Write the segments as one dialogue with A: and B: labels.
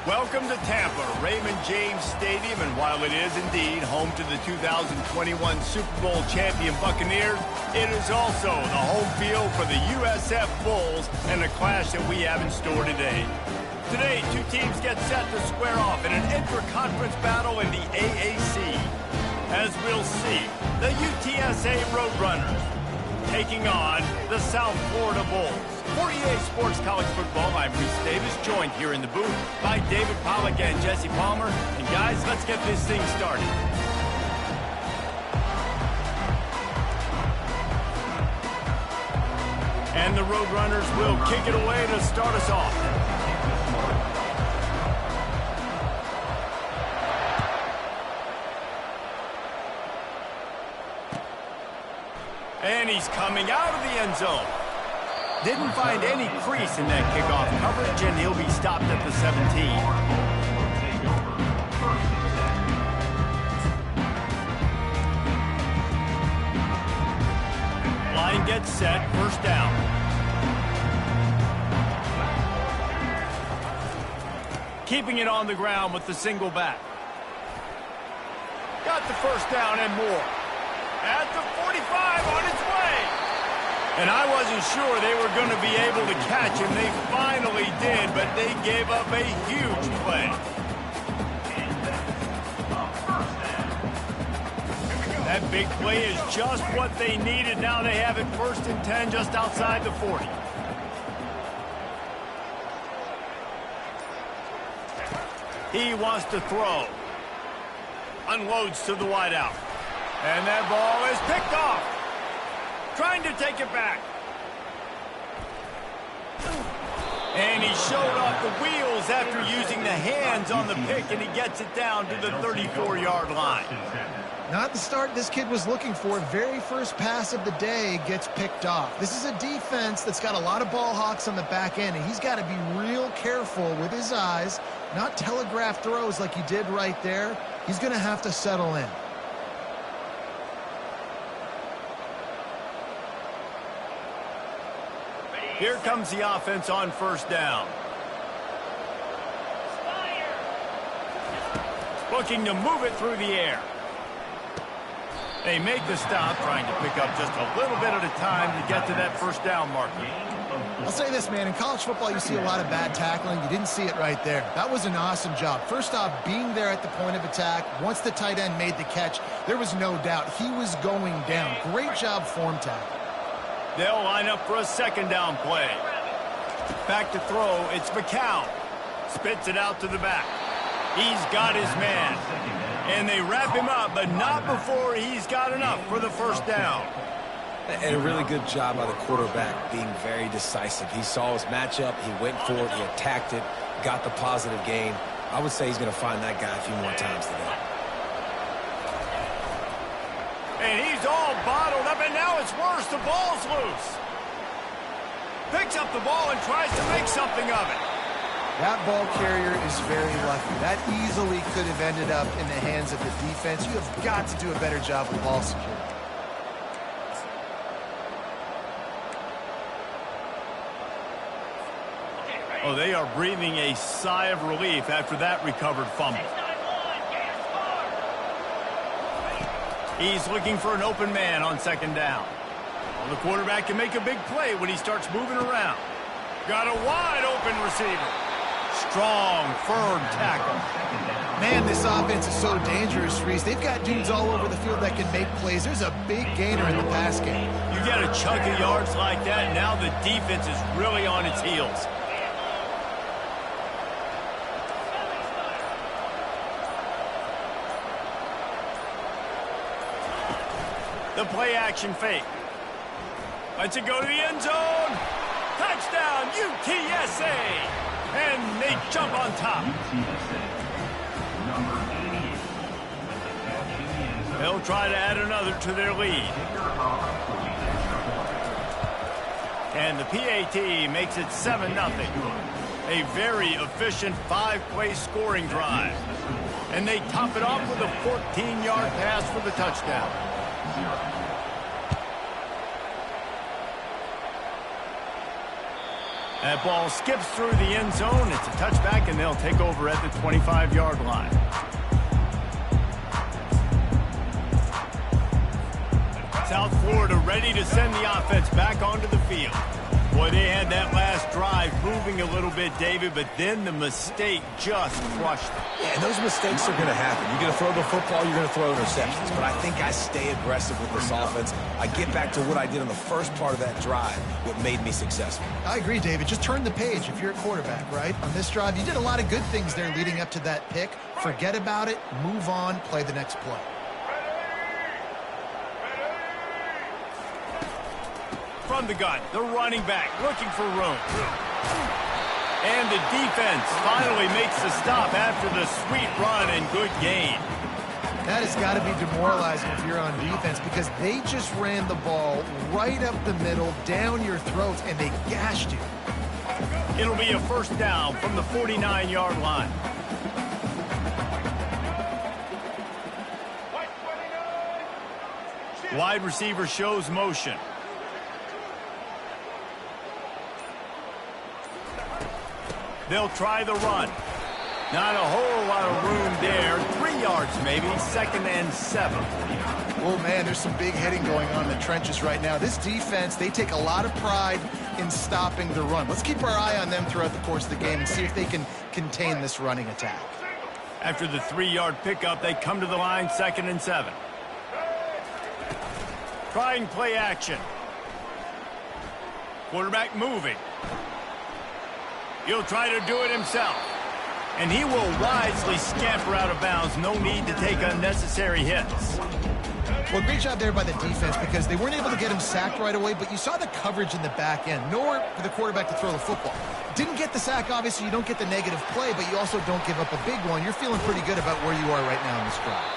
A: Welcome to Tampa, Raymond James Stadium, and while it is indeed home to the 2021 Super Bowl champion Buccaneers, it is also the home field for the USF Bulls and a clash that we have in store today. Today, two teams get set to square off in an intra-conference battle in the AAC. As we'll see, the UTSA Roadrunners taking on the South Florida Bulls. For EA Sports College Football, I'm Reese Davis, joined here in the booth by David Pollack and Jesse Palmer. And guys, let's get this thing started. And the Roadrunners will kick it away to start us off. And he's coming out of the end zone. Didn't find any crease in that kickoff coverage, and he'll be stopped at the 17. Line gets set, first down. Keeping it on the ground with the single back. Got the first down and more. At the 45 on its way. And I wasn't sure they were going to be able to catch him. They finally did, but they gave up a huge play. That big play is just what they needed. Now they have it 1st and 10 just outside the 40. He wants to throw. Unloads to the wideout. And that ball is picked off. Trying to take it back. And he showed off the wheels after using the hands on the pick, and he gets it down to the 34-yard line.
B: Not the start this kid was looking for. Very first pass of the day gets picked off. This is a defense that's got a lot of ball hawks on the back end, and he's got to be real careful with his eyes, not telegraph throws like he did right there. He's going to have to settle in.
A: Here comes the offense on first down. Looking to move it through the air. They make the stop, trying to pick up just a little bit at a time to get to that first down marker.
B: I'll say this, man. In college football, you see a lot of bad tackling. You didn't see it right there. That was an awesome job. First off, being there at the point of attack. Once the tight end made the catch, there was no doubt he was going down. Great job form tackle.
A: They'll line up for a second down play. Back to throw, it's McCown. Spits it out to the back. He's got his man. And they wrap him up, but not before he's got enough for the first down.
C: And a really good job by the quarterback being very decisive. He saw his matchup, he went for it, he attacked it, got the positive gain. I would say he's going to find that guy a few more times today.
A: And he's all bottled up, and now it's worse. The ball's loose. Picks up the ball and tries to make something of it.
B: That ball carrier is very lucky. That easily could have ended up in the hands of the defense. You have got to do a better job with ball security.
A: Oh, they are breathing a sigh of relief after that recovered fumble. He's looking for an open man on second down. Well, the quarterback can make a big play when he starts moving around. Got a wide open receiver. Strong, firm tackle.
B: Man, this offense is so dangerous, Reese. They've got dudes all over the field that can make plays. There's a big gainer in the pass game.
A: You get a chunk of yards like that, now the defense is really on its heels. The play action fake. Lets it go to the end zone. Touchdown, UTSA. And they jump on top. They'll try to add another to their lead. And the PAT makes it 7-0. A very efficient 5-play scoring drive. And they top it off with a 14-yard pass for the touchdown. That ball skips through the end zone. It's a touchback, and they'll take over at the 25-yard line. South Florida ready to send the offense back onto the field. Boy, they had that last drive moving a little bit, David, but then the mistake just crushed them.
C: Yeah, and those mistakes are going to happen. You're going to throw the football, you're going to throw interceptions. But I think I stay aggressive with this offense. I get back to what I did on the first part of that drive, what made me successful.
B: I agree, David. Just turn the page if you're a quarterback, right? On this drive, you did a lot of good things there leading up to that pick. Forget about it, move on, play the next play.
A: From the gun, the running back looking for room. And the defense finally makes the stop after the sweet run and good gain.
B: That has got to be demoralizing if you're on defense because they just ran the ball right up the middle, down your throats, and they gashed you.
A: It'll be a first down from the 49-yard line. Wide receiver shows motion. They'll try the run. Not a whole lot of room there. 3 yards maybe, 2nd and 7.
B: Oh, man, there's some big hitting going on in the trenches right now. This defense, they take a lot of pride in stopping the run. Let's keep our eye on them throughout the course of the game and see if they can contain this running attack.
A: After the 3-yard pickup, they come to the line, 2nd and 7. Trying play action. Quarterback moving. He'll try to do it himself. And he will wisely scamper out of bounds. No need to take unnecessary hits.
B: Well, great job there by the defense because they weren't able to get him sacked right away, but you saw the coverage in the back end. Nowhere for the quarterback to throw the football. Didn't get the sack, obviously. You don't get the negative play, but you also don't give up a big one. You're feeling pretty good about where you are right now in this drive.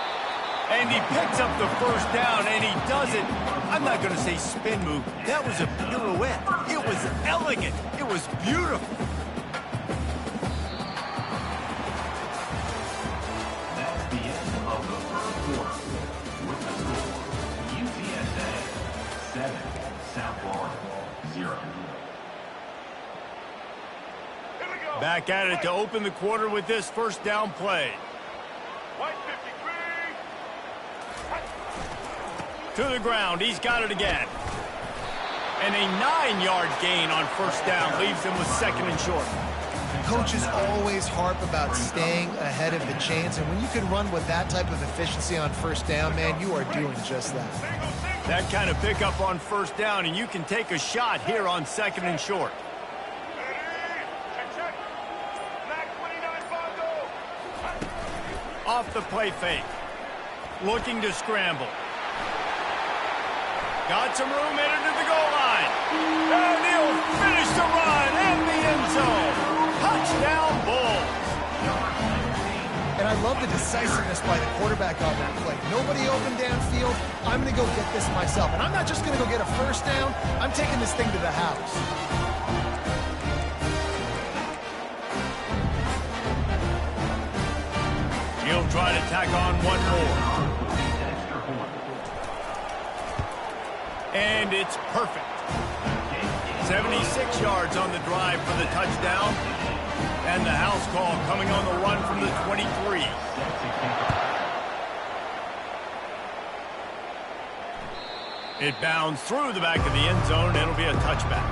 A: And he picks up the first down, and he does it. I'm not going to say spin move. That was a pirouette. It was elegant. It was beautiful. Back at it to open the quarter with this first down play. To the ground, he's got it again. And a 9-yard gain on first down leaves him with 2nd and short.
B: Coaches always harp about staying ahead of the chains, and when you can run with that type of efficiency on first down, man, you are doing just that.
A: That kind of pickup on first down, and you can take a shot here on 2nd and short. Off the play fake. Looking to scramble. Got some room headed to the goal line. And he'll finish the run in the end zone. Touchdown, Bulls.
B: And I love the decisiveness by the quarterback on that play. Nobody open downfield. I'm going to go get this myself. And I'm not just going to go get a first down. I'm taking this thing to the house.
A: He'll try to tack on one more. And it's perfect. 76 yards on the drive for the touchdown. And the house call coming on the run from the 23. It bounds through the back of the end zone, and it'll be a touchback.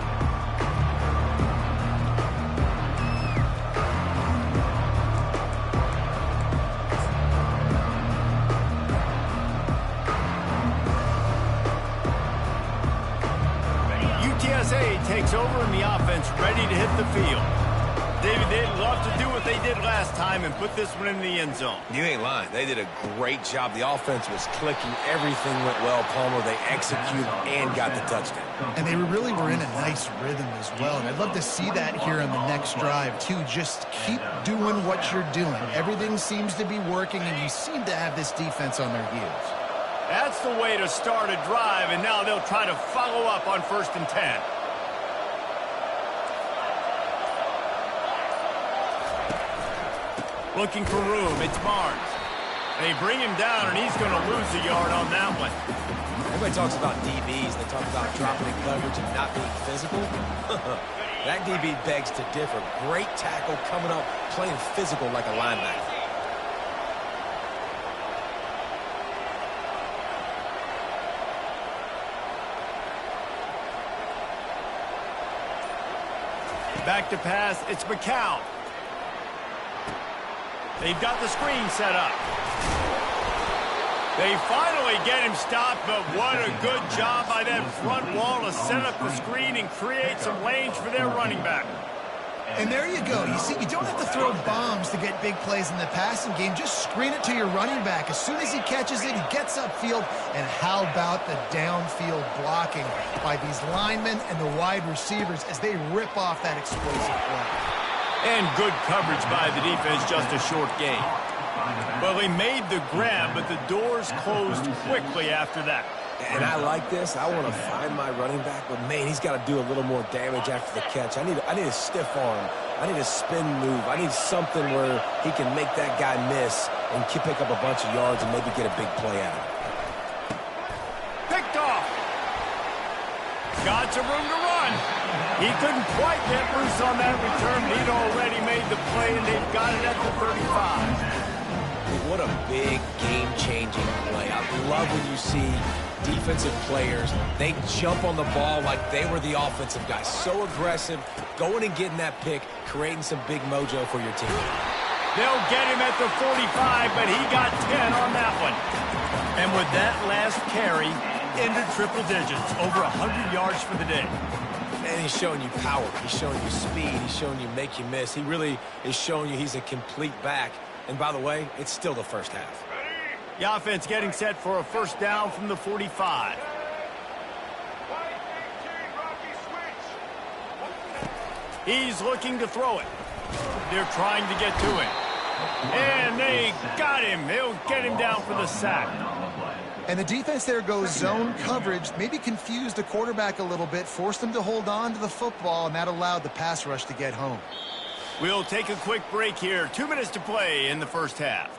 A: UTSA takes over and the offense ready to hit the field. David, they'd love to do what they did last time and put this one in the end zone.
C: You ain't lying. They did a great job. The offense was clicking. Everything went well, Palmer. They executed and got the touchdown.
B: And they really were in a nice rhythm as well. And I'd love to see that here on the next drive, too. Just keep doing what you're doing. Everything seems to be working, and you seem to have this defense on their heels.
A: That's the way to start a drive, and now they'll try to follow up on 1st and 10. Looking for room, it's Barnes. They bring him down, and he's going to lose a yard on that one.
C: Everybody talks about DBs. They talk about dropping in coverage and not being physical. That DB begs to differ. Great tackle coming up, playing physical like a linebacker.
A: Back to pass, it's McCown. They've got the screen set up. They finally get him stopped, but what a good job by that front wall to set up the screen and create some lanes for their running back.
B: And there you go. You see, you don't have to throw bombs to get big plays in the passing game. Just screen it to your running back. As soon as he catches it, he gets upfield. And how about the downfield blocking by these linemen and the wide receivers as they rip off that explosive play.
A: And good coverage by the defense, just a short gain. Well, they made the grab, but the doors closed quickly after that.
C: And I like this. I want to find my running back, but, man, he's got to do a little more damage after the catch. I need a stiff arm. I need a spin move. I need something where he can make that guy miss and pick up a bunch of yards and maybe get a big play out of it.
A: Picked off. Got some room to run. He couldn't quite get loose on that return. He'd already made the play, and they've got it at the 35.
C: What a big game-changing play. I love when you see defensive players, they jump on the ball like they were the offensive guys. So aggressive, going and getting that pick, creating some big mojo for your team.
A: They'll get him at the 45, but he got 10 on that one. And with that last carry, into triple digits, over 100 yards for the day.
C: And he's showing you power. He's showing you speed. He's showing you make you miss. He really is showing you he's a complete back. And by the way, it's still the first half.
A: The offense getting set for a first down from the 45. He's looking to throw it. They're trying to get to him. And they got him. They'll get him down for the sack.
B: And the defense there goes zone coverage, maybe confused the quarterback a little bit, forced him to hold on to the football, and that allowed the pass rush to get home.
A: We'll take a quick break here. 2 minutes to play in the first half.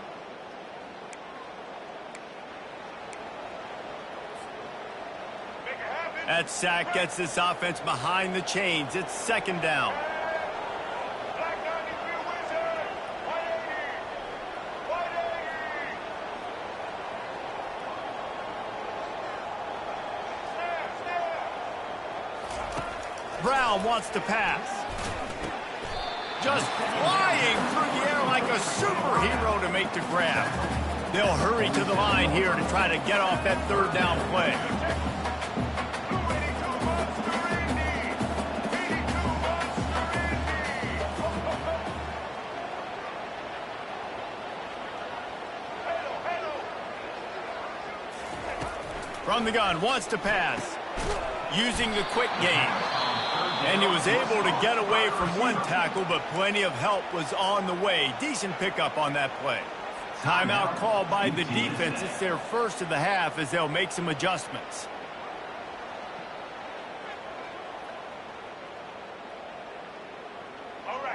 A: That sack gets this offense behind the chains. It's second down. Brown wants to pass. Just flying through the air like a superhero to make the grab. They'll hurry to the line here to try to get off that third down play. From the gun, wants to pass. Using the quick game. And he was able to get away from one tackle, but plenty of help was on the way. Decent pickup on that play. Timeout called by the defense. It's their first of the half as they'll make some adjustments.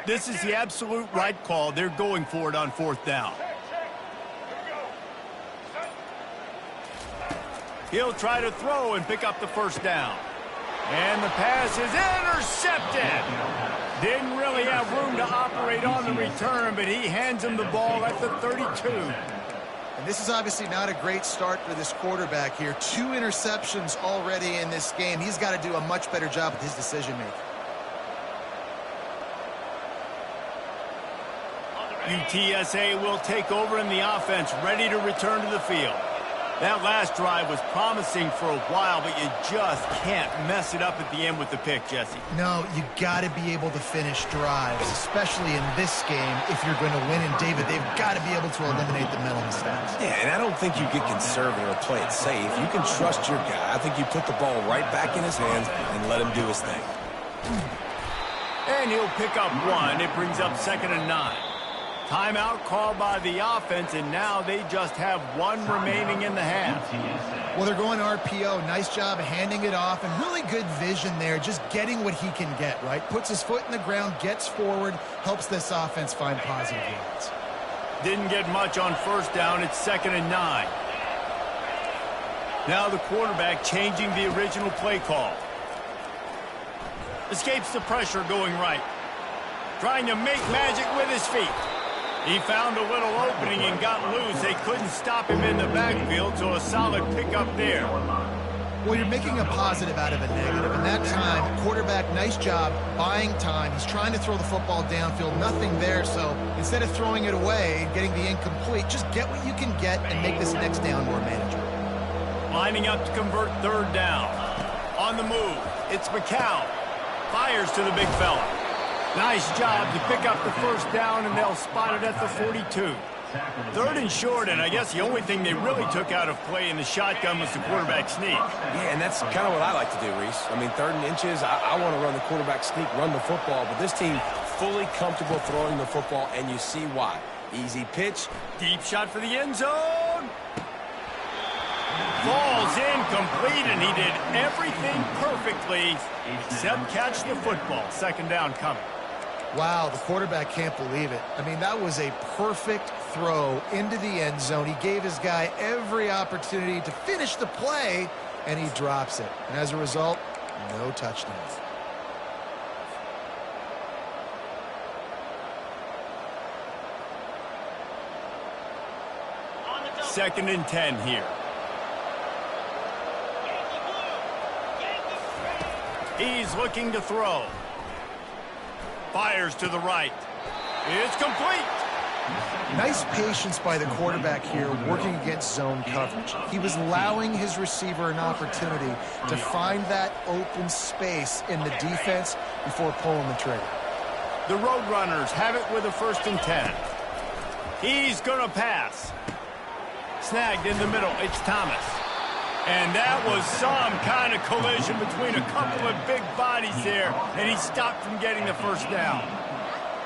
A: This is the absolute right call. They're going for it on fourth down. He'll try to throw and pick up the first down. And the pass is intercepted. Didn't really have room to operate on the return, but he hands him the ball at the 32.
B: And this is obviously not a great start for this quarterback here. 2 interceptions already in this game. He's got to do a much better job with his decision-making.
A: UTSA will take over in the offense, ready to return to the field. That last drive was promising for a while, but you just can't mess it up at the end with the pick, Jesse.
B: No, you got to be able to finish drives, especially in this game. If you're going to win, and David, they've got to be able to eliminate the mental mistakes.
C: Yeah, and I don't think you get conservative or play it safe. You can trust your guy. I think you put the ball right back in his hands and let him do his thing.
A: And he'll pick up 1. It brings up 2nd and 9. Timeout called by the offense, and now they just have 1 remaining in the half.
B: Well, they're going RPO. Nice job handing it off, and really good vision there, just getting what he can get, right? Puts his foot in the ground, gets forward, helps this offense find positive yards.
A: Didn't get much on first down. It's 2nd and 9. Now the quarterback changing the original play call. Escapes the pressure going right. Trying to make magic with his feet. He found a little opening and got loose. They couldn't stop him in the backfield, so a solid pickup there.
B: Well, you're making a positive out of a negative. And that time, quarterback, nice job buying time. He's trying to throw the football downfield. Nothing there, so instead of throwing it away and getting the incomplete, just get what you can get and make this next down more manageable.
A: Lining up to convert third down. On the move, it's McCown. Fires to the big fella. Nice job to pick up the first down, and they'll spot it at the 42. Third and short, and I guess the only thing they really took out of play in the shotgun was the quarterback sneak.
C: Yeah, and that's kind of what I like to do, Reese. I mean, 3rd and inches, I want to run the quarterback sneak, run the football, but this team fully comfortable throwing the football, and you see why. Easy pitch.
A: Deep shot for the end zone. Falls incomplete, and he did everything perfectly except catch the football. 2nd down coming.
B: Wow, the quarterback can't believe it. I mean, that was a perfect throw into the end zone. He gave his guy every opportunity to finish the play, and he drops it. And as a result, no touchdowns.
A: Second and 10 here. He's looking to throw. Fires to the right. It's complete.
B: Nice patience by the quarterback here working against zone coverage. He was allowing his receiver an opportunity to find that open space in the defense before pulling the trigger.
A: The Roadrunners have it with a 1st and 10. He's going to pass. Snagged in the middle. It's Thomas. And that was some kind of collision between a couple of big bodies there, and he stopped from getting the first down.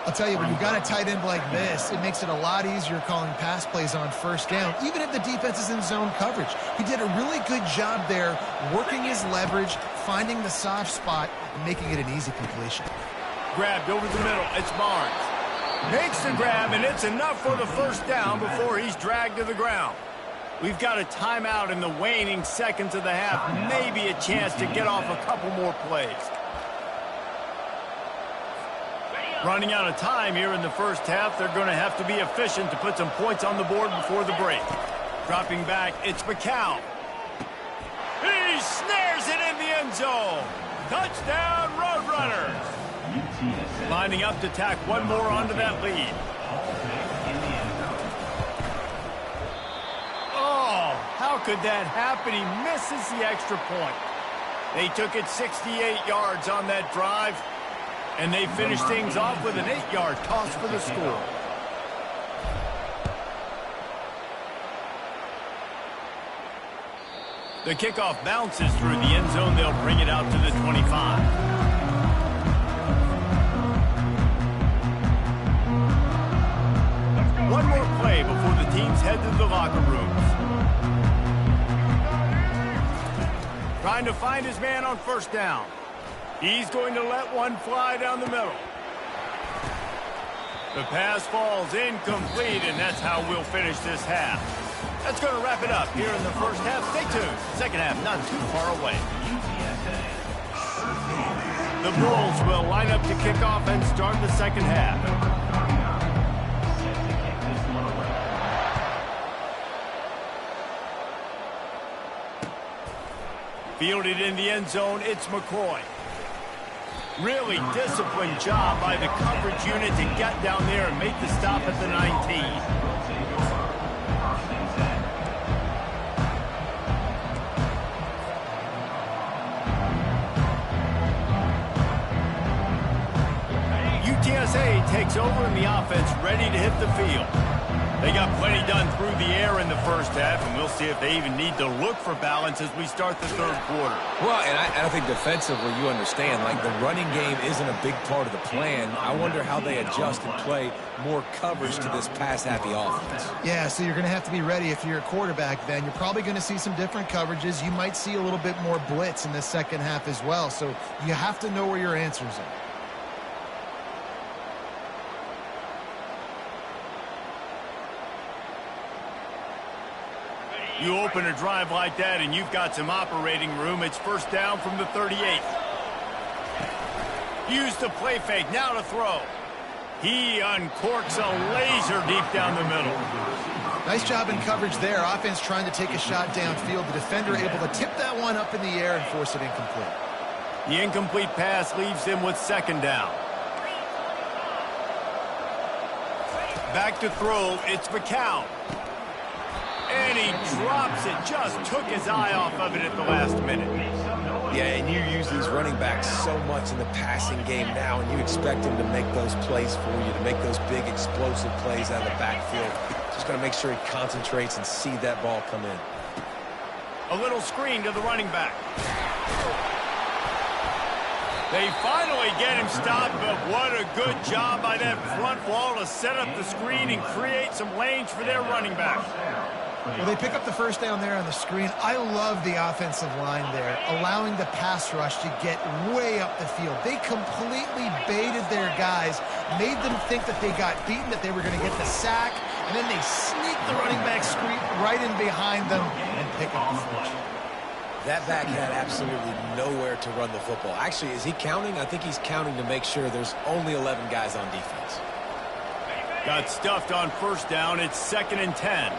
B: I'll tell you, when you've got a tight end like this, it makes it a lot easier calling pass plays on 1st down, even if the defense is in zone coverage. He did a really good job there, working his leverage, finding the soft spot, and making it an easy completion.
A: Grabbed over the middle. It's Barnes. Makes the grab, and it's enough for the 1st down before he's dragged to the ground. We've got a timeout in the waning seconds of the half. Maybe a chance to get off a couple more plays. Running out of time here in the first half. They're going to have to be efficient to put some points on the board before the break. Dropping back, it's McCown. He snares it in the end zone. Touchdown, Roadrunners. Lining up to tack one more onto that lead. How could that happen? He misses the extra point. They took it 68 yards on that drive, and they finished things off with an 8-yard toss for the score. The kickoff bounces through the end zone. They'll bring it out to the 25. One more play before the teams head to the locker rooms. Trying to find his man on 1st down. He's going to let one fly down the middle. The pass falls incomplete, and that's how we'll finish this half. That's going to wrap it up here in the first half. Stay tuned. 2nd half not too far away. The Bulls will line up to kick off and start the 2nd half. Fielded in the end zone, it's McCoy. Really disciplined job by the coverage unit to get down there and make the stop at the 19. UTSA takes over in the offense, ready to hit the field. They got plenty done through the air in the first half, and we'll see if they even need to look for balance as we start the 3rd quarter.
C: Well, and I think defensively, you understand, like the running game isn't a big part of the plan. I wonder how they adjust and play more coverage to this pass-happy offense.
B: Yeah, so you're going to have to be ready if you're a quarterback then. You're probably going to see some different coverages. You might see a little bit more blitz in the 2nd half as well, so you have to know where your answers are.
A: You open a drive like that and you've got some operating room. It's 1st down from the 38. Used the play fake, now to throw. He uncorks a laser deep down the middle.
B: Nice job in coverage there. Offense trying to take a shot downfield. The defender able to tip that one up in the air and force it incomplete.
A: The incomplete pass leaves him with second down. Back to throw, it's McCown. And he drops it, just took his eye off of it at the last minute.
C: Yeah, and you use these running backs so much in the passing game now, and you expect them to make those plays for you, to make those big explosive plays out of the backfield. Just got to make sure he concentrates and see that ball come in.
A: A little screen to the running back. They finally get him stopped, but what a good job by that front wall to set up the screen and create some lanes for their running back.
B: Well, they pick up the first down there on the screen. I love the offensive line there, allowing the pass rush to get way up the field. They completely baited their guys, made them think that they got beaten, that they were going to get the sack, and then they sneak the running back screen right in behind them and pick up the first.
C: That back had absolutely nowhere to run the football. Actually, is he counting? I think he's counting to make sure there's only 11 guys on defense.
A: Got stuffed on first down. It's 2nd and 10.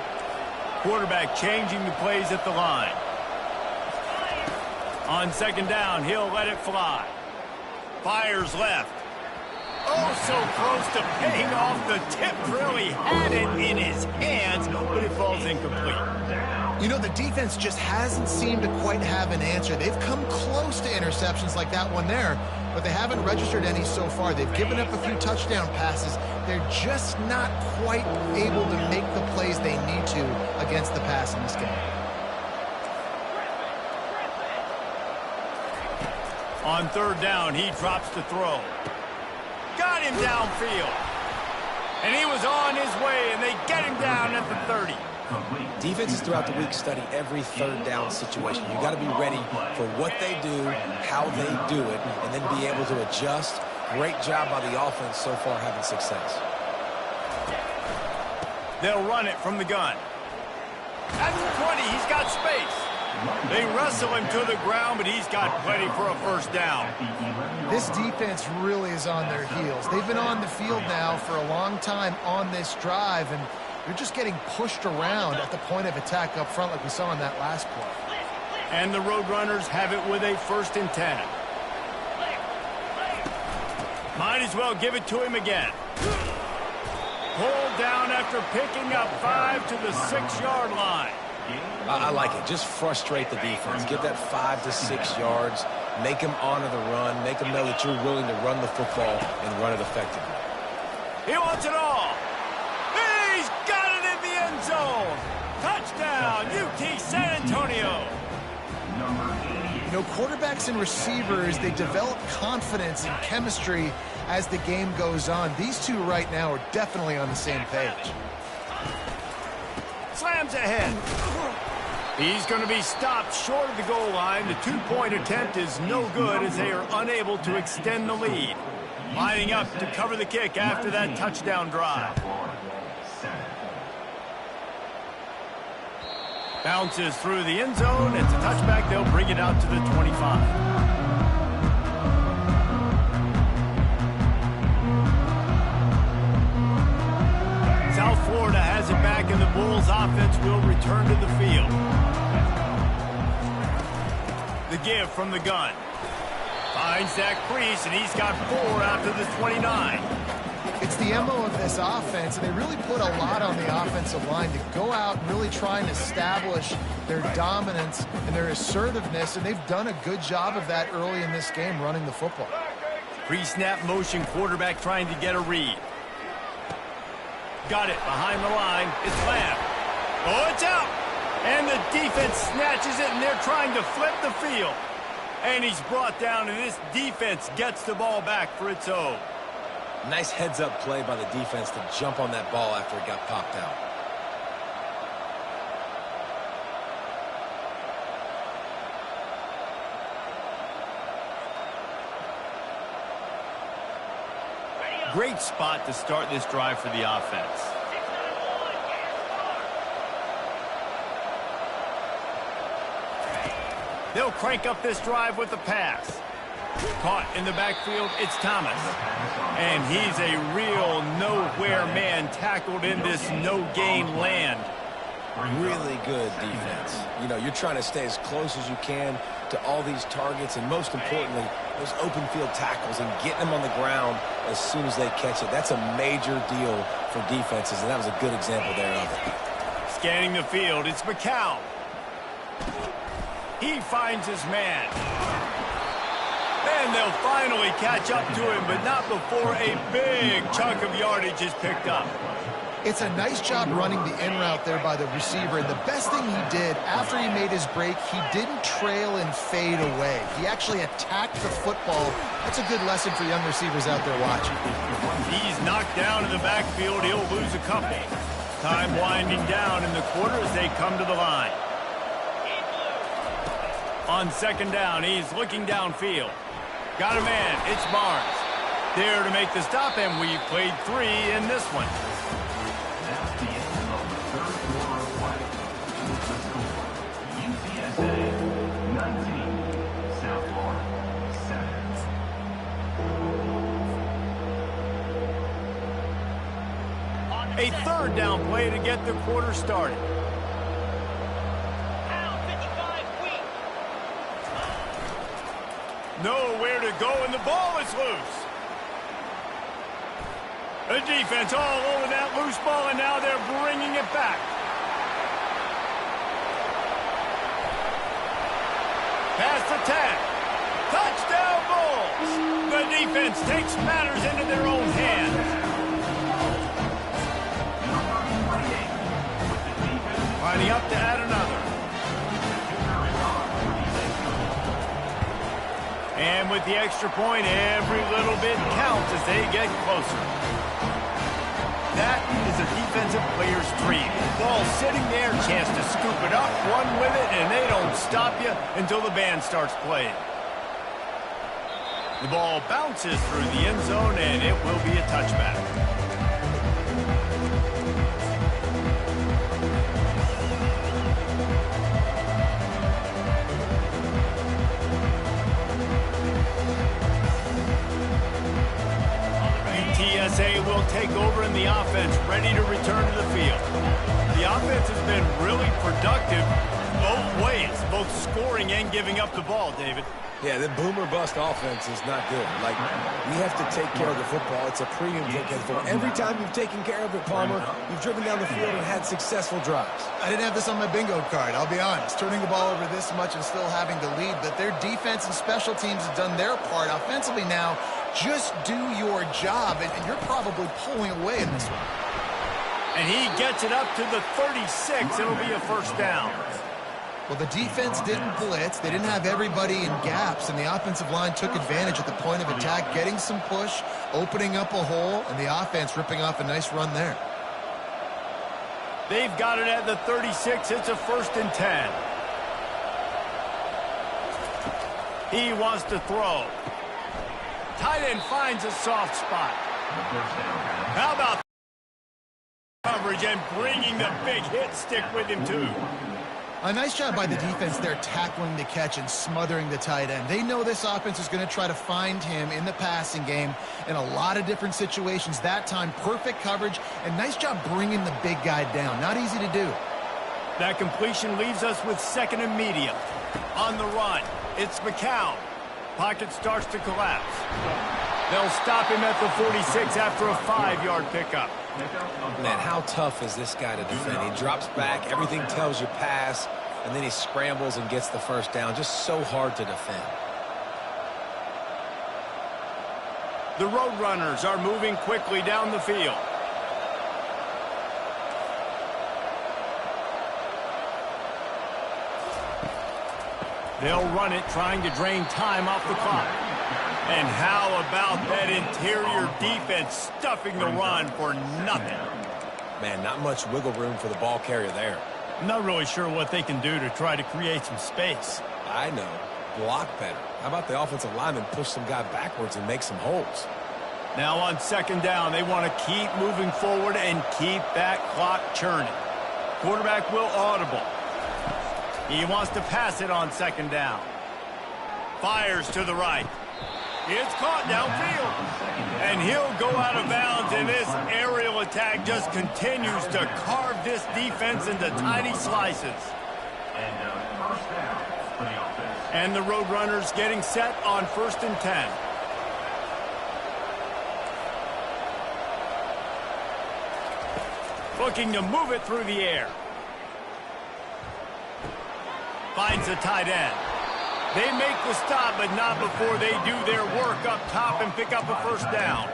A: Quarterback changing the plays at the line. On second down, he'll let it fly. Fires left. Oh, so close to paying off the tip drill. He had it in his hands, but it falls incomplete.
B: You know, the defense just hasn't seemed to quite have an answer. They've come close to interceptions like that one there, but they haven't registered any so far. They've given up a few touchdown passes. They're just not quite able to make the plays they need to against the pass in this game.
A: On third down, he drops to throw. Got him downfield. And he was on his way, and they get him down at the 30.
C: Defenses throughout the week study every third down situation. You got to be ready for what they do, how they do it, and then be able to adjust. Great job by the offense so far having success.
A: They'll run it from the gun. At the 20, he's got space. They wrestle him to the ground, but he's got plenty for a first down.
B: This defense really is on their heels. They've been on the field now for a long time on this drive, and they're just getting pushed around at the point of attack up front like we saw in that last play.
A: And the Roadrunners have it with a 1st and 10. Might as well give it to him again. Pulled down after picking up 5 to the 6-yard line.
C: I like it. Just frustrate the defense. Give that 5 to 6 yards. Make them honor the run. Make them know that you're willing to run the football and run it effectively.
A: He wants it all. He's got it in the end zone. Touchdown, UT San Antonio.
B: You know, quarterbacks and receivers, they develop confidence and chemistry as the game goes on. These two right now are definitely on the same page.
A: Slams ahead. He's going to be stopped short of the goal line. The 2-point attempt is no good as they are unable to extend the lead. Lining up to cover the kick after that touchdown drive. Bounces through the end zone. It's a touchback. They'll bring it out to the 25. South Florida has it back, and the Bulls offense will return to the field. The give from the gun. Finds Zach Priest, and he's got 4 out to the 29.
B: It's the MO of this offense, and they really put a lot on the offensive line to go out and really try and establish their dominance and their assertiveness, and they've done a good job of that early in this game running the football.
A: Pre-snap motion, quarterback trying to get a read. Got it behind the line. It's Lamb. Oh, it's out. And the defense snatches it, and they're trying to flip the field. And he's brought down, and this defense gets the ball back for its own.
C: Nice heads-up play by the defense to jump on that ball after it got popped out.
A: Great spot to start this drive for the offense. They'll crank up this drive with the pass. Caught in the backfield, it's Thomas. And he's a real nowhere man tackled in this no-gain land.
C: Really good defense. You know, you're trying to stay as close as you can to all these targets, and most importantly, those open field tackles and getting them on the ground as soon as they catch it. That's a major deal for defenses, and that was a good example there of it.
A: Scanning the field, it's McCown. He finds his man. And they'll finally catch up to him, but not before a big chunk of yardage is picked up.
B: It's a nice job running the in route there by the receiver. And the best thing he did after he made his break, he didn't trail and fade away. He actually attacked the football. That's a good lesson for young receivers out there watching.
A: He's knocked down in the backfield. He'll lose a couple. Time winding down in the quarter as they come to the line. On second down, he's looking downfield. Got a man. It's Barnes. There to make the stop, and we've played 3 in this one. A third down play to get the quarter started. Nowhere to go, and the ball is loose. The defense all over that loose ball, and now they're bringing it back. Past the 10. Touchdown Bulls. The defense takes matters into their own hands. Lining up to add another. And with the extra point, every little bit counts as they get closer. That is a defensive player's dream. Ball sitting there, chance to scoop it up, run with it, and they don't stop you until the band starts playing. The ball bounces through the end zone, and it will be a touchback. TSA will take over in the offense, ready to return to the field. The offense has been really productive both ways, both scoring and giving up the ball, David.
C: Yeah, the boomer-bust offense is not good. Like, we have to take care of the football. It's a premium take care of the football. Every time you've taken care of it, Palmer, you've driven down the field and had successful drives.
B: I didn't have this on my bingo card, I'll be honest. Turning the ball over this much and still having to lead. But their defense and special teams have done their part. Offensively now, just do your job, and you're probably pulling away in this one.
A: And he gets it up to the 36. It'll be a first down.
B: Well, the defense didn't blitz. They didn't have everybody in gaps, and the offensive line took advantage at the point of attack, getting some push, opening up a hole, and the offense ripping off a nice run there.
A: They've got it at the 36. It's a 1st and 10. He wants to throw. Tight end finds a soft spot. How about coverage and bringing the big hit stick with him, too?
B: A nice job by the defense there, tackling the catch and smothering the tight end. They know this offense is going to try to find him in the passing game in a lot of different situations. That time, perfect coverage, and nice job bringing the big guy down. Not easy to do.
A: That completion leaves us with 2nd and medium. On the run, it's McCown. Pocket starts to collapse. They'll stop him at the 46 after a 5-yard pickup.
C: Man, how tough is this guy to defend? He drops back, everything tells you pass, and then he scrambles and gets the first down. Just so hard to defend.
A: The Roadrunners are moving quickly down the field. They'll run it, trying to drain time off the clock. And how about that interior defense stuffing the run for nothing?
C: Man, not much wiggle room for the ball carrier there.
A: I'm not really sure what they can do to try to create some space.
C: I know. Block better. How about the offensive lineman push some guy backwards and make some holes?
A: Now on 2nd down, they want to keep moving forward and keep that clock churning. Quarterback will audible. He wants to pass it on 2nd down. Fires to the right. It's caught downfield. And he'll go out of bounds, and this aerial attack just continues to carve this defense into tiny slices. And the Roadrunners getting set on 1st and 10. Looking to move it through the air. Finds the tight end. They make the stop, but not before they do their work up top and pick up a 1st down.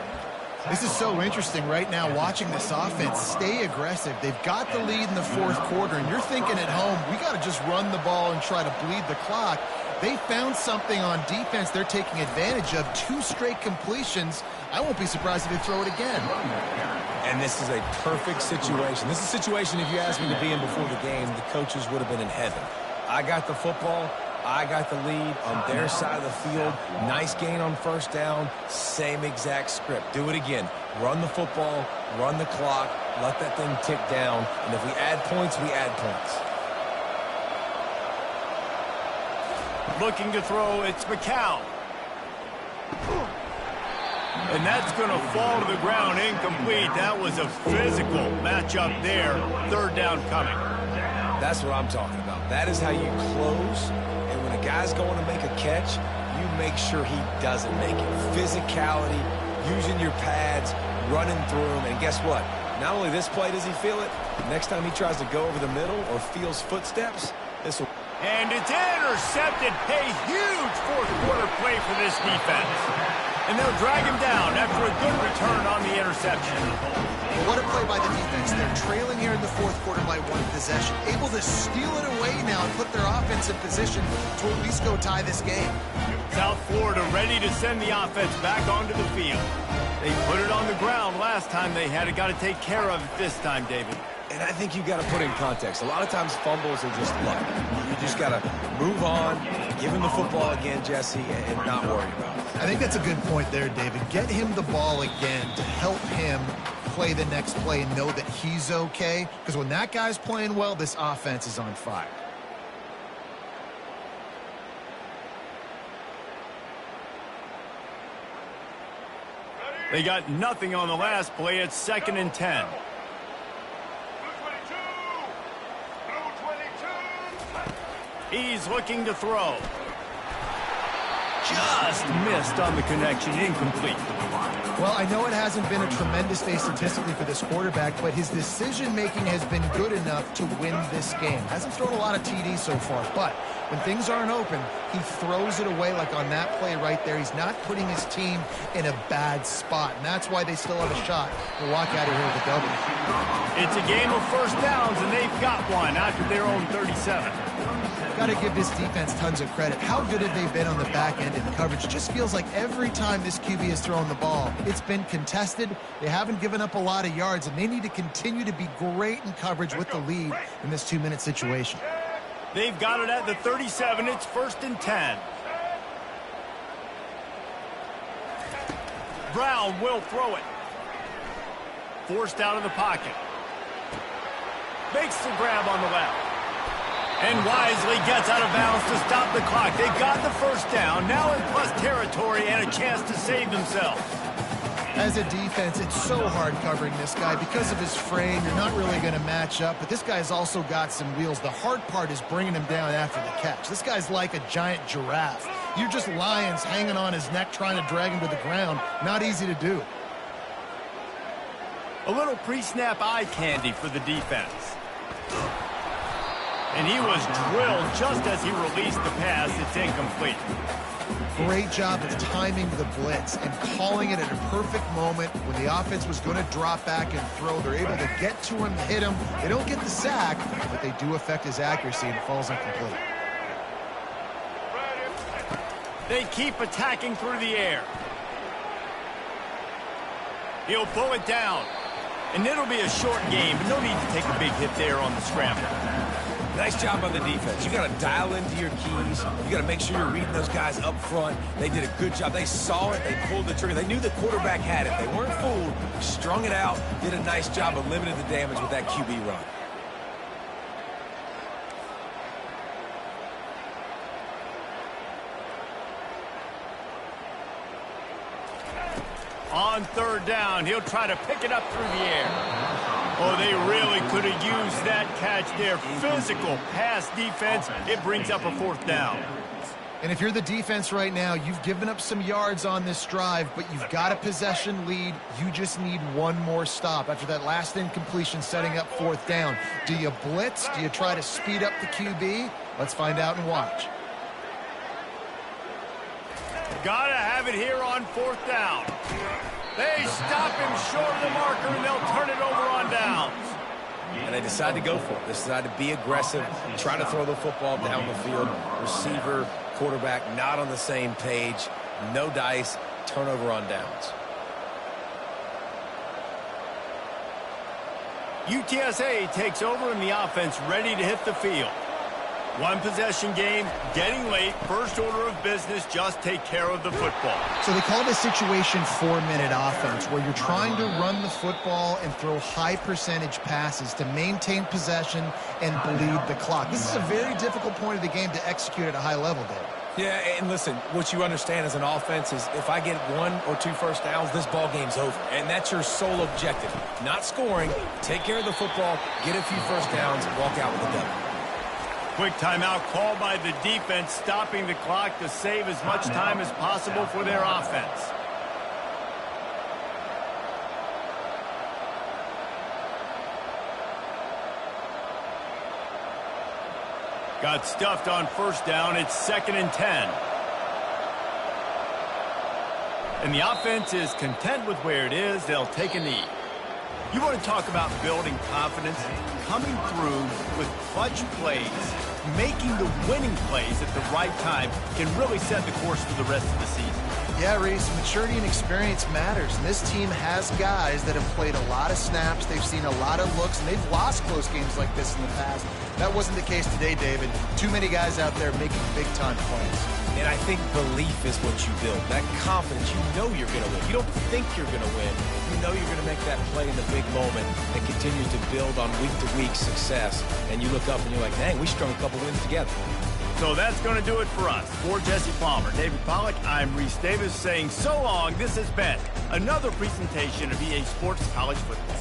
B: This is so interesting right now, watching this offense stay aggressive. They've got the lead in the 4th quarter, and you're thinking at home, we got to just run the ball and try to bleed the clock. They found something on defense they're taking advantage of. 2 straight completions. I won't be surprised if they throw it again.
C: And this is a perfect situation. This is a situation, if you asked me to be in before the game, the coaches would have been in heaven. I got the football. I got the lead on their side of the field. Nice gain on 1st down. Same exact script. Do it again. Run the football, run the clock, let that thing tick down. And if we add points, we add points.
A: Looking to throw, it's McCown. And that's going to fall to the ground incomplete. That was a physical matchup there. 3rd down coming.
C: That's what I'm talking about. That is how you close. And when a guy's going to make a catch, you make sure he doesn't make it. Physicality, using your pads, running through him. And guess what? Not only this play does he feel it, next time he tries to go over the middle or feels footsteps, this will...
A: And it's intercepted. A huge 4th quarter play for this defense. And they'll drag him down after a good return on the interception.
B: Well, what a play by the defense. They're trailing here in the 4th quarter by 1 possession. Able to steal it away now and put their offense in position to at least go tie this game.
A: South Florida ready to send the offense back onto the field. They put it on the ground last time they had it. Got to take care of it this time, David.
C: And I think you got to put in context. A lot of times fumbles are just luck. You just got to move on, give him the football again, Jesse, and not worry about it.
B: I think that's a good point there, David. Get him the ball again to help him play the next play and know that he's okay. Because when that guy's playing well, this offense is on fire.
A: They got nothing on the last play. It's 2nd and 10. He's looking to throw. Just missed on the connection, incomplete.
B: Well, I know it hasn't been a tremendous day statistically for this quarterback, but his decision-making has been good enough to win this game. Hasn't thrown a lot of TDs so far, but when things aren't open, he throws it away like on that play right there. He's not putting his team in a bad spot, and that's why they still have a shot to walk out of here with a W.
A: It's a game of 1st downs, and they've got one after their own 37.
B: Got to give this defense tons of credit. How good have they been on the back end in coverage? It just feels like every time this QB has thrown the ball, it's been contested. They haven't given up a lot of yards, and they need to continue to be great in coverage with the lead in this 2-minute situation.
A: They've got it at the 37. It's 1st and 10. Brown will throw it. Forced out of the pocket. Makes the grab on the left. And wisely gets out of bounds to stop the clock. They got the 1st down. Now in plus territory and a chance to save themselves.
B: As a defense, it's so hard covering this guy. Because of his frame, you're not really going to match up. But this guy's also got some wheels. The hard part is bringing him down after the catch. This guy's like a giant giraffe. You're just lions hanging on his neck trying to drag him to the ground. Not easy to do.
A: A little pre-snap eye candy for the defense. And he was drilled just as he released the pass. It's incomplete.
B: Great job of timing the blitz and calling it at a perfect moment when the offense was going to drop back and throw. They're able to get to him, hit him. They don't get the sack, but they do affect his accuracy, and it falls incomplete.
A: They keep attacking through the air. He'll pull it down. And it'll be a short game, but no need to take a big hit there on the scramble.
C: Nice job on the defense. You got to dial into your keys. You got to make sure you're reading those guys up front. They did a good job. They saw it. They pulled the trigger. They knew the quarterback had it. They weren't fooled. Strung it out. Did a nice job of limiting the damage with that QB run.
A: On third down, he'll try to pick it up through the air. Oh, they really could have used that catch there. Physical pass defense. It brings up a fourth down.
B: And if you're the defense right now, you've given up some yards on this drive, but you've got a possession lead. You just need one more stop after that last incompletion setting up fourth down. Do you blitz? Do you try to speed up the QB? Let's find out and watch.
A: Gotta have it here on fourth down. They stop him short of the marker, and they'll turn it over on downs.
C: And they decide to go for it. They decide to be aggressive, try to throw the football down the field. Receiver, quarterback not on the same page. No dice, turnover on downs.
A: UTSA takes over and the offense ready to hit the field. One possession game, getting late, first order of business, just take care of the football.
B: So they call this situation 4-minute offense, where you're trying to run the football and throw high percentage passes to maintain possession and bleed the clock. This is a very difficult point of the game to execute at a high level, Dave.
C: Yeah, and listen, what you understand as an offense is if I get 1 or 2 first downs, this ball game's over. And that's your sole objective. Not scoring, take care of the football, get a few first downs, walk out with a W.
A: Quick timeout called by the defense, stopping the clock to save as much time as possible for their offense. Got stuffed on first down. It's 2nd and 10. And the offense is content with where it is. They'll take a knee. You want to talk about building confidence? Coming through with clutch plays, making the winning plays at the right time can really set the course for the rest of the season.
B: Yeah, Reese, maturity and experience matters. And this team has guys that have played a lot of snaps. They've seen a lot of looks, and they've lost close games like this in the past. That wasn't the case today, David. Too many guys out there making big-time plays.
C: And I think belief is what you build. That confidence, you know you're going to win. You don't think you're going to win. You know you're going to make that play in the big moment and continue to build on week-to-week success. And you look up and you're like, dang, we strung a couple wins together.
A: So that's going to do it for us. For Jesse Palmer, David Pollack, I'm Reese Davis saying so long. This has been another presentation of EA Sports College Football.